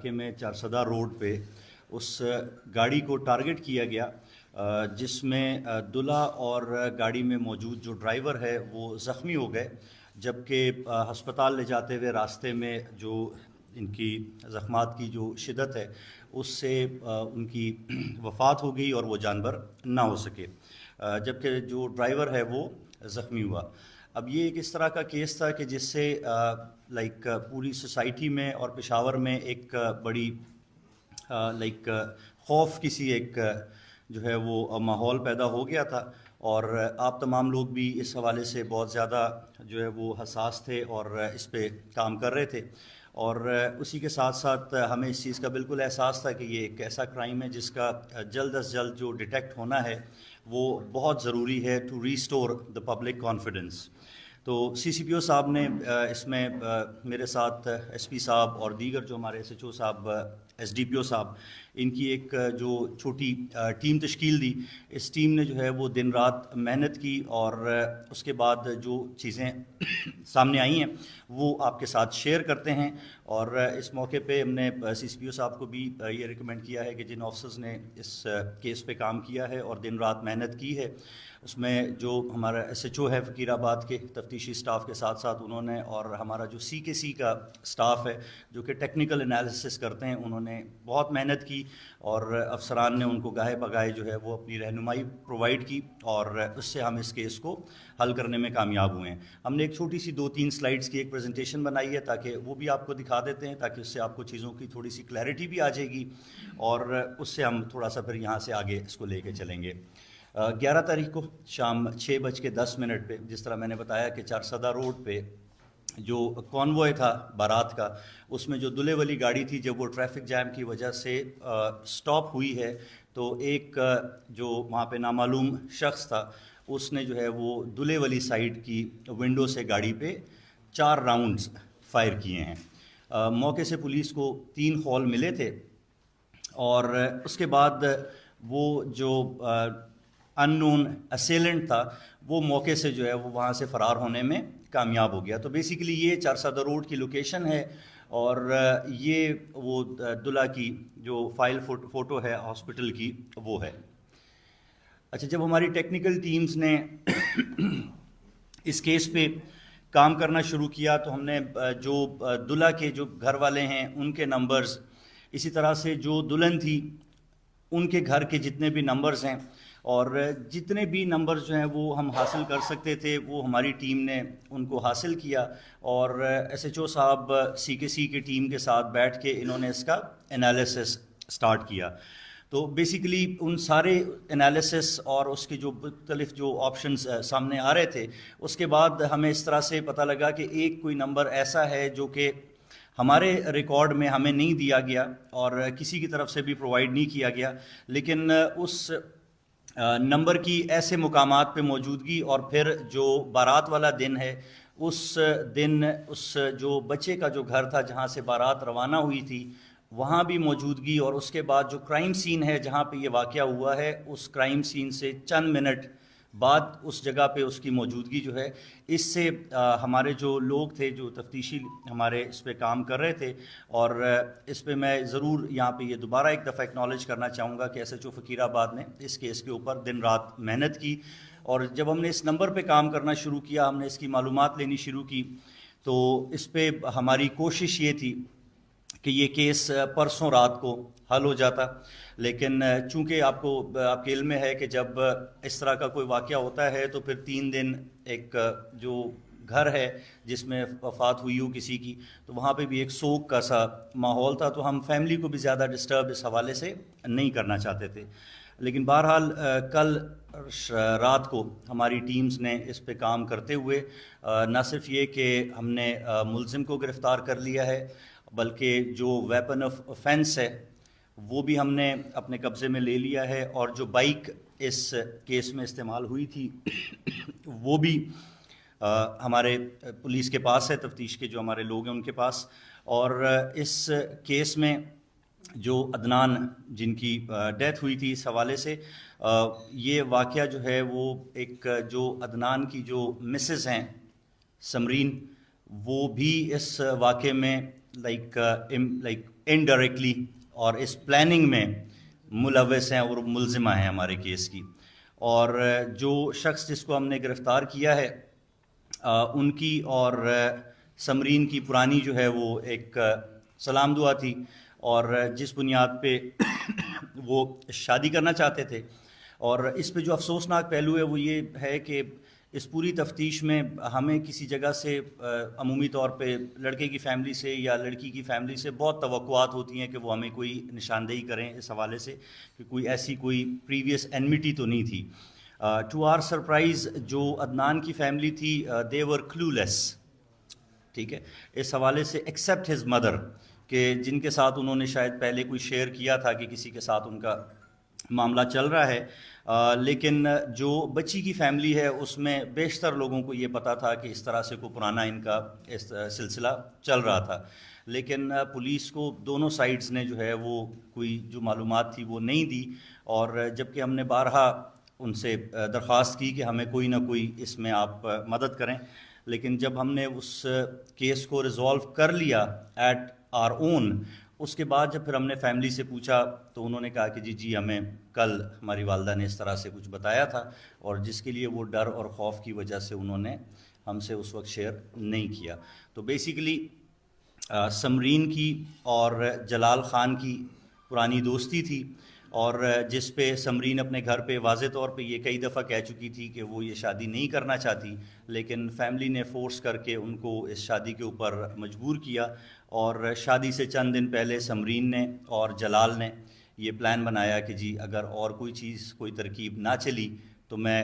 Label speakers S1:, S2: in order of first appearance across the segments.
S1: علاقے میں چارسدہ روڈ پہ اس گاڑی کو ٹارگٹ کیا گیا جس میں دلہا اور گاڑی میں موجود جو ڈرائیور ہے وہ زخمی ہو گئے، جبکہ ہسپتال لے جاتے ہوئے راستے میں جو ان کی زخمات کی جو شدت ہے اس سے ان کی وفات ہو گئی اور وہ جانبر نہ ہو سکے، جبکہ جو ڈرائیور ہے وہ زخمی ہوا۔ اب یہ ایک اس طرح کا کیس تھا کہ جس سے پوری سوسائٹی میں اور پشاور میں ایک بڑی خوف کسی ایک جو ہے وہ ماحول پیدا ہو گیا تھا، اور آپ تمام لوگ بھی اس حوالے سے بہت زیادہ جو ہے وہ حساس تھے اور اس پہ کام کر رہے تھے، اور اسی کے ساتھ ساتھ ہمیں اس چیز کا بالکل احساس تھا کہ یہ ایک ایسا کرائم ہے جس کا جلد از جلد جو ڈیٹیکٹ ہونا ہے وہ بہت ضروری ہے to restore the public confidence. تو سی سی پی او صاحب نے اس میں میرے ساتھ ایس پی صاحب اور دیگر جو ہمارے ایس ایچ او صاحب، ایس ڈی پی او صاحب، ان کی ایک جو چھوٹی ٹیم تشکیل دی۔ اس ٹیم نے جو ہے وہ دن رات محنت کی، اور اس کے بعد جو چیزیں سامنے آئی ہیں وہ آپ کے ساتھ شیئر کرتے ہیں۔ اور اس موقع پہ ہم نے سی سی پی او صاحب کو بھی یہ ریکمینڈ کیا ہے کہ جن آفیسرز نے اس کیس پہ کام کیا ہے اور دن رات محنت کی ہے، اس میں جو ہمارا ایس ایچ او ہے فقیر آباد کے تفتیشی سٹاف کے ساتھ ساتھ انہوں نے، اور ہمارا جو سی کے سی کا سٹاف ہے جو کہ ٹیکنیکل انالیسس کرتے ہیں، انہوں نے بہت محنت کی، اور افسران نے ان کو گاہے بگاہے جو ہے وہ اپنی رہنمائی پرووائڈ کی، اور اس سے ہم اس کیس کو حل کرنے میں کامیاب ہوئے ہیں۔ ہم نے ایک چھوٹی سی 2-3 سلائیڈز کی ایک پریزنٹیشن بنائی ہے تاکہ وہ بھی آپ کو دکھا دیتے ہیں، تاکہ اس سے آپ کو چیزوں کی تھوڑی سی کلیئرٹی بھی آ جائے گی، اور اس سے ہم تھوڑا سا پھر یہاں سے آگے اس کو لے کے چلیں گے۔ 11 تاریخ کو شام 6:10 پہ، جس طرح میں نے بتایا کہ چارسدہ روڈ پہ جو کانوائے تھا بارات کا، اس میں جو دلہے والی گاڑی تھی، جب وہ ٹریفک جام کی وجہ سے سٹاپ ہوئی ہے، تو ایک جو وہاں پہ نامعلوم شخص تھا اس نے جو ہے وہ دلہے والی سائڈ کی ونڈو سے گاڑی پہ 4 راؤنڈز فائر کیے ہیں۔ موقع سے پولیس کو 3 خول ملے تھے، اور اس کے بعد وہ جو ان نون اسیلنٹ تھا وہ موقع سے جو ہے وہ وہاں سے فرار ہونے میں کامیاب ہو گیا۔ تو بیسیکلی یہ چارسدہ روڈ کی لوکیشن ہے، اور یہ وہ دلہا کی جو فائل فوٹو ہے ہاسپٹل کی وہ ہے۔ اچھا، جب ہماری ٹیکنیکل ٹیمز نے اس کیس پہ کام کرنا شروع کیا تو ہم نے جو دلہا کے جو گھر والے ہیں ان کے نمبرز، اسی طرح سے جو دلہن تھی ان کے گھر کے جتنے بھی نمبرز ہیں، اور جتنے بھی نمبرز جو ہیں وہ ہم حاصل کر سکتے تھے وہ ہماری ٹیم نے ان کو حاصل کیا، اور ایس ایچ او صاحب سی کے سی کی ٹیم کے ساتھ بیٹھ کے انہوں نے اس کا انالیسس سٹارٹ کیا۔ تو بیسیکلی ان سارے انالیسس اور اس کے جو مختلف جو آپشنز سامنے آ رہے تھے، اس کے بعد ہمیں اس طرح سے پتہ لگا کہ ایک کوئی نمبر ایسا ہے جو کہ ہمارے ریکارڈ میں ہمیں نہیں دیا گیا اور کسی کی طرف سے بھی پرووائڈ نہیں کیا گیا، لیکن اس نمبر کی ایسے مقامات پہ موجودگی، اور پھر جو بارات والا دن ہے اس دن اس جو بچے کا جو گھر تھا جہاں سے بارات روانہ ہوئی تھی وہاں بھی موجودگی، اور اس کے بعد جو کرائم سین ہے جہاں پہ یہ واقعہ ہوا ہے اس کرائم سین سے چند منٹ بعد اس جگہ پہ اس کی موجودگی جو ہے، اس سے ہمارے جو لوگ تھے جو تفتیشی ہمارے اس پہ کام کر رہے تھے، اور اس پہ میں ضرور یہاں پہ یہ دوبارہ ایک دفعہ ایکنالج کرنا چاہوں گا کہ ایس ایچ او فقیر آباد نے اس کیس کے اوپر دن رات محنت کی، اور جب ہم نے اس نمبر پہ کام کرنا شروع کیا، ہم نے اس کی معلومات لینی شروع کی، تو اس پہ ہماری کوشش یہ تھی کہ یہ کیس پرسوں رات کو حل ہو جاتا، لیکن چونکہ آپ کے علم میں ہے کہ جب اس طرح کا کوئی واقعہ ہوتا ہے تو پھر 3 دن ایک جو گھر ہے جس میں وفات ہوئی ہو کسی کی، تو وہاں پہ بھی ایک سوگ کا سا ماحول تھا، تو ہم فیملی کو بھی زیادہ ڈسٹرب اس حوالے سے نہیں کرنا چاہتے تھے۔ لیکن بہرحال کل رات کو ہماری ٹیمز نے اس پہ کام کرتے ہوئے نہ صرف یہ کہ ہم نے ملزم کو گرفتار کر لیا ہے، بلکہ جو ویپن آف اوفینس ہے وہ بھی ہم نے اپنے قبضے میں لے لیا ہے، اور جو بائک اس کیس میں استعمال ہوئی تھی وہ بھی ہمارے پولیس کے پاس ہے، تفتیش کے جو ہمارے لوگ ہیں ان کے پاس۔ اور اس کیس میں جو عدنان جن کی ڈیتھ ہوئی تھی اس حوالے سے یہ واقعہ جو ہے وہ ایک جو عدنان کی جو مسز ہیں سمرین، وہ بھی اس واقعے میں انڈائریکٹلی اور اس پلاننگ میں ملوث ہیں اور ملزمہ ہیں ہمارے کیس کی. اور جو شخص جس کو ہم نے گرفتار کیا ہے ان کی اور سمرین کی پرانی جو ہے وہ ایک سلام دعا تھی, اور جس بنیاد پہ وہ شادی کرنا چاہتے تھے. اور اس پہ جو افسوسناک پہلو ہے وہ یہ ہے کہ اس پوری تفتیش میں ہمیں کسی جگہ سے عمومی طور پہ لڑکے کی فیملی سے یا لڑکی کی فیملی سے بہت توقعات ہوتی ہیں کہ وہ ہمیں کوئی نشاندہی کریں اس حوالے سے کہ کوئی ایسی کوئی پریویس اینمٹی تو نہیں تھی. ٹو آر سرپرائز جو عدنان کی فیملی تھی دے ور کلو لیس, ٹھیک ہے, اس حوالے سے ایکسیپٹ ہز مدر کہ جن کے ساتھ انہوں نے شاید پہلے کوئی شیئر کیا تھا کہ کسی کے ساتھ ان کا معاملہ چل رہا ہے, لیکن جو بچی کی فیملی ہے اس میں بیشتر لوگوں کو یہ پتہ تھا کہ اس طرح سے کوئی پرانا ان کا اس سلسلہ چل رہا تھا. لیکن پولیس کو دونوں سائڈز نے جو ہے وہ کوئی جو معلومات تھی وہ نہیں دی, اور جب کہ ہم نے بارہا ان سے درخواست کی کہ ہمیں کوئی نہ کوئی اس میں آپ مدد کریں, لیکن جب ہم نے اس کیس کو ریزالو کر لیا ایٹ آر اون, اس کے بعد جب پھر ہم نے فیملی سے پوچھا تو انہوں نے کہا کہ جی ہمیں کل ہماری والدہ نے اس طرح سے کچھ بتایا تھا, اور جس کے لیے وہ ڈر اور خوف کی وجہ سے انہوں نے ہم سے اس وقت شیئر نہیں کیا. تو بیسیکلی سمرین کی اور جلال خان کی پرانی دوستی تھی, اور جس پہ سمرین اپنے گھر پہ واضح طور پہ یہ کئی دفعہ کہہ چکی تھی کہ وہ یہ شادی نہیں کرنا چاہتی, لیکن فیملی نے فورس کر کے ان کو اس شادی کے اوپر مجبور کیا. اور شادی سے چند دن پہلے سمرین نے اور جلال نے یہ پلان بنایا کہ جی اگر اور کوئی چیز کوئی ترکیب نہ چلی تو میں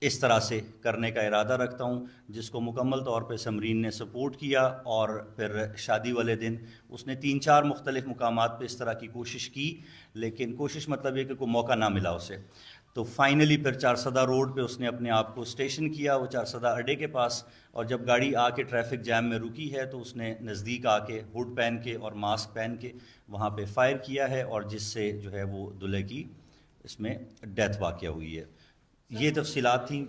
S1: اس طرح سے کرنے کا ارادہ رکھتا ہوں, جس کو مکمل طور پہ سمرین نے سپورٹ کیا. اور پھر شادی والے دن اس نے 3-4 مختلف مقامات پہ اس طرح کی کوشش کی, لیکن کوشش مطلب یہ کہ کوئی موقع نہ ملا اسے. تو فائنلی پھر چارسدہ روڈ پہ اس نے اپنے آپ کو اسٹیشن کیا, وہ چارسدہ اڈے کے پاس, اور جب گاڑی آ کے ٹریفک جیم میں رکی ہے تو اس نے نزدیک آ کے ہوڈ پہن کے اور ماسک پہن کے وہاں پہ فائر کیا ہے, اور جس سے جو ہے وہ دلہے کی اس میں ڈیتھ واقع ہوئی ہے. یہ تفصیلات تھیں.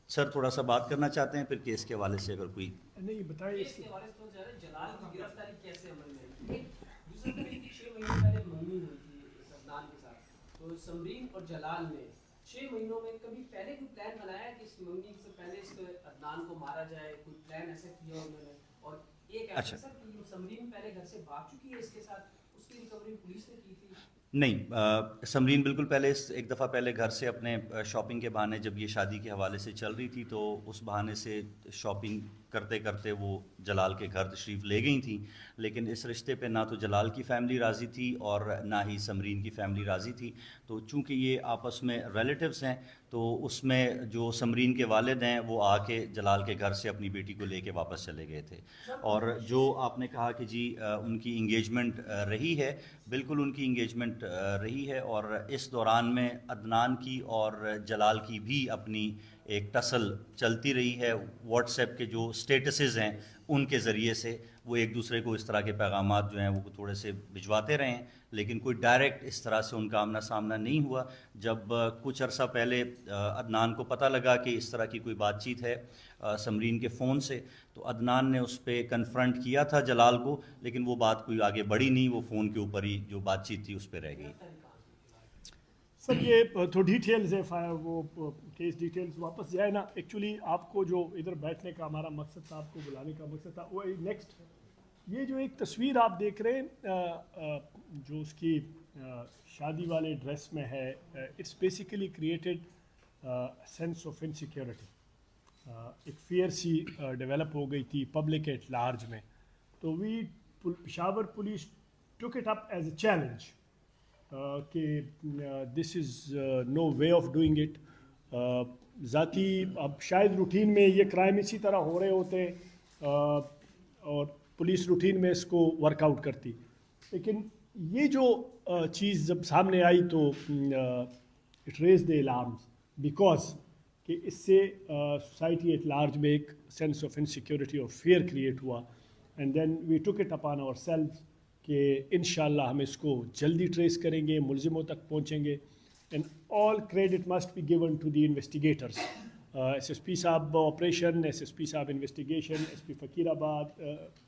S1: سر تھوڑا سا بات کرنا چاہتے ہیں پھر کیس کے حوالے سے اگر کوئی
S2: نہیں بتائیں اس کے حوالے سے. جلال کی گرفتاری کیسے عمل میں آئی؟ دوسرا طریقے کی 6 مہینے پہلے منگنی ہوئی تھی عدنان کے ساتھ, تو سمرین اور جلال نے 6 مہینوں میں کبھی پہلے کوئی پلان بنایا کہ اس منگنی سے پہلے اس عدنان کو مارا جائے؟ کوئی پلان ایسا کیا انہوں نے؟ اور ایک ایسا سر کہ سمرین پہلے گھر سے بھاگ چکی ہے اس کے ساتھ, اس کی ریکوری پولیس نے کی تھی؟
S1: نہیں, سمرین بالکل پہلے ایک دفعہ پہلے گھر سے اپنے شاپنگ کے بہانے, جب یہ شادی کے حوالے سے چل رہی تھی تو اس بہانے سے شاپنگ کرتے کرتے وہ جلال کے گھر تشریف لے گئی تھیں. لیکن اس رشتے پہ نہ تو جلال کی فیملی راضی تھی اور نہ ہی سمرین کی فیملی راضی تھی. تو چونکہ یہ آپس میں ریلیٹیوز ہیں تو اس میں جو سمرین کے والد ہیں وہ آ کے جلال کے گھر سے اپنی بیٹی کو لے کے واپس چلے گئے تھے. اور جو آپ نے کہا کہ جی ان کی انگیجمنٹ رہی ہے, بالکل ان کی انگیجمنٹ رہی ہے, اور اس دوران میں عدنان کی اور جلال کی بھی اپنی ایک ٹسل چلتی رہی ہے. واٹس ایپ کے جو سٹیٹسز ہیں ان کے ذریعے سے وہ ایک دوسرے کو اس طرح کے پیغامات جو ہیں وہ تھوڑے سے بھجواتے رہے ہیں, لیکن کوئی ڈائریکٹ اس طرح سے ان کا آمنا سامنا نہیں ہوا. جب کچھ عرصہ پہلے عدنان کو پتہ لگا کہ اس طرح کی کوئی بات چیت ہے سمرین کے فون سے, تو عدنان نے اس پہ کنفرنٹ کیا تھا جلال کو, لیکن وہ بات کوئی آگے بڑھی نہیں, وہ فون کے اوپر ہی جو بات چیت تھی اس پہ رہ گئی.
S2: سر یہ تو ڈیٹیلز ہے, وہ کیس ڈیٹیلز واپس جائے نا. ایکچولی آپ کو جو ادھر بیٹھنے کا ہمارا مقصد تھا, آپ کو بلانے کا مقصد تھا, وہ نیکسٹ یہ جو ایک تصویر آپ دیکھ رہے ہیں جو اس کی شادی والے ڈریس میں ہے, it's basically created sense of insecurity. ایک فیئر سی ڈیولپ ہو گئی تھی پبلک ایٹ لارج میں. تو Peshawar police took it up as a challenge کہ this is no way of doing it. ذاتی اب شاید روٹین میں یہ کرائم اسی طرح ہو رہے ہوتے اور پولیس روٹین میں اس کو ورک آؤٹ کرتی, لیکن یہ جو چیز جب سامنے آئی تو it raised the alarms, because کہ اس سے سوسائٹی ایٹ لارج میں ایک سینس آف انسیکیورٹی اور فیئر کریٹ ہوا. And then we took it upon our self کہ انشاءاللہ ہم اس کو جلدی ٹریس کریں گے, ملزموں تک پہنچیں گے. And all credit must be given to the investigators, S S P صاحب آپریشن, ایس ایس پی صاحب انویسٹیگیشن, ایس پی فقیر آباد,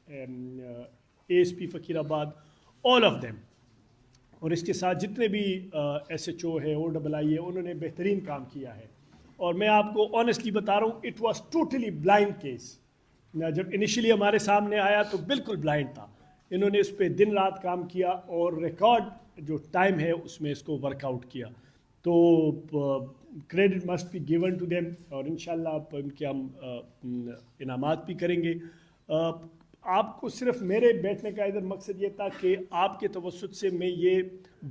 S2: اے ایس پی فقیر آباد, all of them. اور اس کے ساتھ جتنے بھی ایس ایچ او ہے OII ہے انہوں نے بہترین کام کیا ہے. اور میں آپ کو آنیسٹلی بتا رہا ہوں it was totally blind case. جب انیشلی ہمارے سامنے آیا تو بالکل بلائنڈ تھا. انہوں نے اس پہ دن رات کام کیا اور ریکارڈ جو ٹائم ہے اس میں اس کو ورک آؤٹ کیا. تو credit must be given to them اور انشاءاللہ ان کے ہم انعامات بھی کریں گے. آپ کو صرف میرے بیٹھنے کا ادھر مقصد یہ تھا کہ آپ کے توسط سے میں یہ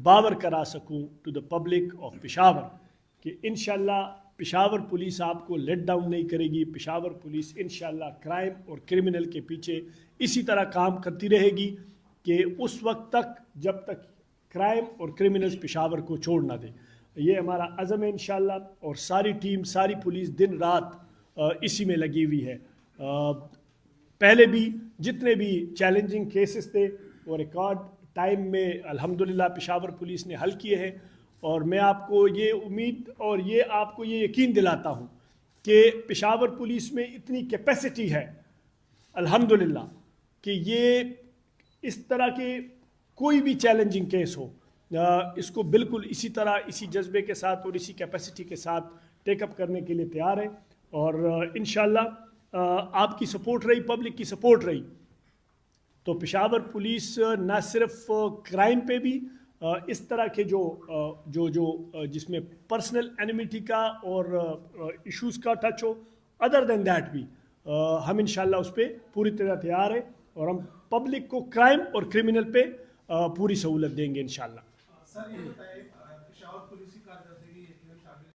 S2: باور کرا سکوں to the public of Peshawar کہ انشاءاللہ پشاور پولیس آپ کو لیٹ ڈاؤن نہیں کرے گی. پشاور پولیس انشاءاللہ کرائم اور کرمنل کے پیچھے اسی طرح کام کرتی رہے گی کہ اس وقت تک جب تک کرائم اور کرمنلز پشاور کو چھوڑ نہ دے. یہ ہمارا عزم ہے انشاءاللہ. اور ساری ٹیم ساری پولیس دن رات اسی میں لگی ہوئی ہے. پہلے بھی جتنے بھی چیلنجنگ کیسز تھے وہ ریکارڈ ٹائم میں الحمدللہ پشاور پولیس نے حل کیے ہیں. اور میں آپ کو یہ امید اور یہ آپ کو یہ یقین دلاتا ہوں کہ پشاور پولیس میں اتنی کیپیسٹی ہے الحمدللہ کہ یہ اس طرح کے کوئی بھی چیلنجنگ کیس ہو اس کو بالکل اسی طرح اسی جذبے کے ساتھ اور اسی کیپیسٹی کے ساتھ ٹیک اپ کرنے کے لیے تیار ہے. اور انشاءاللہ آپ کی سپورٹ رہی, پبلک کی سپورٹ رہی تو پشاور پولیس نہ صرف کرائم پہ بھی اس طرح کے جو جس میں پرسنل اینیمیٹی کا اور ایشوز کا ٹچ ہو ادر دین دیٹ بھی ہم انشاءاللہ اس پہ پوری طرح تیار ہیں اور ہم پبلک کو کرائم اور کرمنل پہ پوری سہولت دیں گے انشاءاللہ.
S3: سر یہ بتائیں